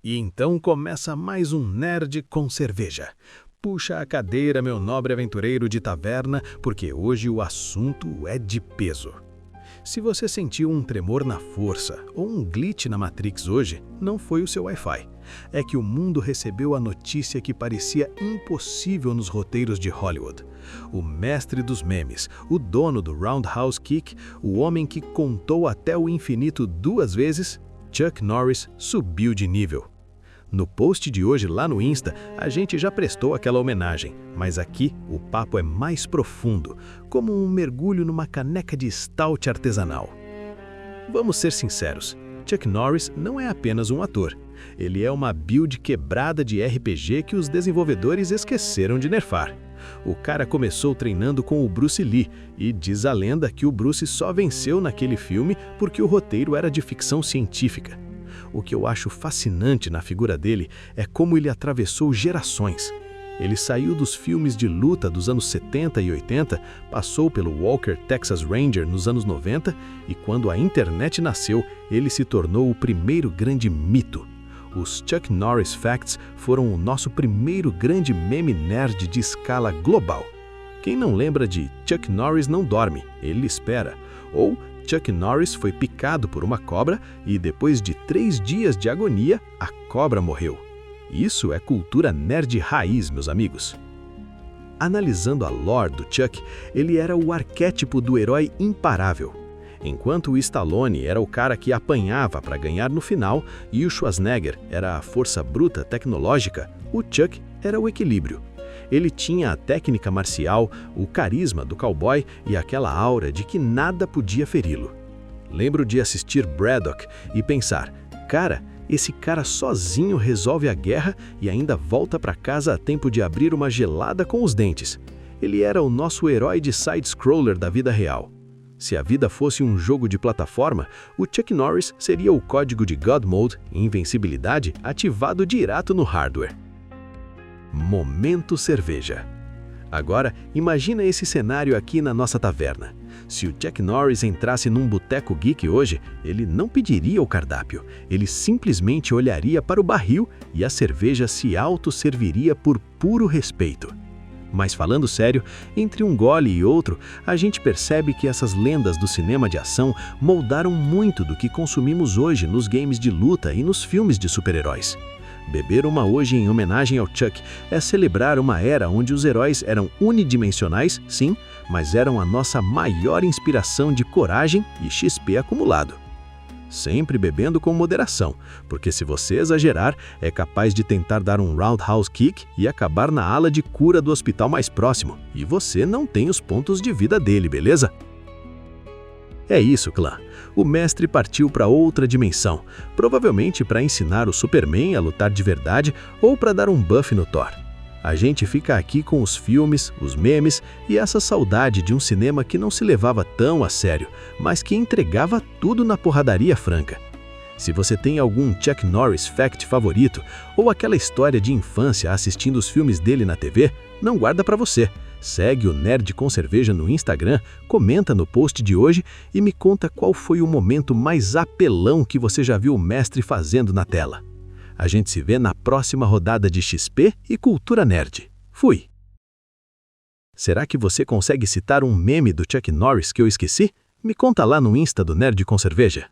E então começa mais um Nerd com Cerveja. Puxa a cadeira, meu nobre aventureiro de taverna, porque hoje o assunto é de peso. Se você sentiu um tremor na força ou um glitch na Matrix hoje, não foi o seu Wi-Fi. É que o mundo recebeu a notícia que parecia impossível nos roteiros de Hollywood. O mestre dos memes, o dono do Roundhouse Kick, o homem que contou até o infinito 2 vezes, Chuck Norris subiu de nível. No post de hoje lá no Insta, a gente já prestou aquela homenagem, mas aqui o papo é mais profundo, como um mergulho numa caneca de stout artesanal. Vamos ser sinceros, Chuck Norris não é apenas um ator. Ele é uma build quebrada de RPG que os desenvolvedores esqueceram de nerfar. O cara começou treinando com o Bruce Lee e diz a lenda que o Bruce só venceu naquele filme porque o roteiro era de ficção científica. O que eu acho fascinante na figura dele é como ele atravessou gerações. Ele saiu dos filmes de luta dos anos 70 e 80, passou pelo Walker Texas Ranger nos anos 90 e quando a internet nasceu, ele se tornou o primeiro grande mito. Os Chuck Norris Facts foram o nosso primeiro grande meme nerd de escala global. Quem não lembra de Chuck Norris não dorme, ele espera, ou Chuck Norris foi picado por uma cobra e depois de 3 dias de agonia, a cobra morreu. Isso é cultura nerd raiz, meus amigos. Analisando a lore do Chuck, ele era o arquétipo do herói imparável. Enquanto o Stallone era o cara que apanhava para ganhar no final e o Schwarzenegger era a força bruta tecnológica, o Chuck era o equilíbrio. Ele tinha a técnica marcial, o carisma do cowboy e aquela aura de que nada podia feri-lo. Lembro de assistir Braddock e pensar, cara, esse cara sozinho resolve a guerra e ainda volta para casa a tempo de abrir uma gelada com os dentes. Ele era o nosso herói de side-scroller da vida real. Se a vida fosse um jogo de plataforma, o Chuck Norris seria o código de God Mode, invencibilidade, ativado direto no hardware. Momento Cerveja. Agora, imagina esse cenário aqui na nossa taverna. Se o Chuck Norris entrasse num boteco geek hoje, ele não pediria o cardápio. Ele simplesmente olharia para o barril e a cerveja se autosserviria por puro respeito. Mas falando sério, entre um gole e outro, a gente percebe que essas lendas do cinema de ação moldaram muito do que consumimos hoje nos games de luta e nos filmes de super-heróis. Beber uma hoje em homenagem ao Chuck é celebrar uma era onde os heróis eram unidimensionais, sim, mas eram a nossa maior inspiração de coragem e XP acumulado. Sempre bebendo com moderação, porque se você exagerar, é capaz de tentar dar um roundhouse kick e acabar na ala de cura do hospital mais próximo, e você não tem os pontos de vida dele, beleza? É isso, clã. O mestre partiu para outra dimensão, provavelmente para ensinar o Superman a lutar de verdade ou para dar um buff no Thor. A gente fica aqui com os filmes, os memes e essa saudade de um cinema que não se levava tão a sério, mas que entregava tudo na porradaria franca. Se você tem algum Chuck Norris fact favorito ou aquela história de infância assistindo os filmes dele na TV, não guarda para você. Segue o Nerd com Cerveja no Instagram, comenta no post de hoje e me conta qual foi o momento mais apelão que você já viu o mestre fazendo na tela. A gente se vê na próxima rodada de XP e Cultura Nerd. Fui! Será que você consegue citar um meme do Chuck Norris que eu esqueci? Me conta lá no Insta do Nerd com Cerveja.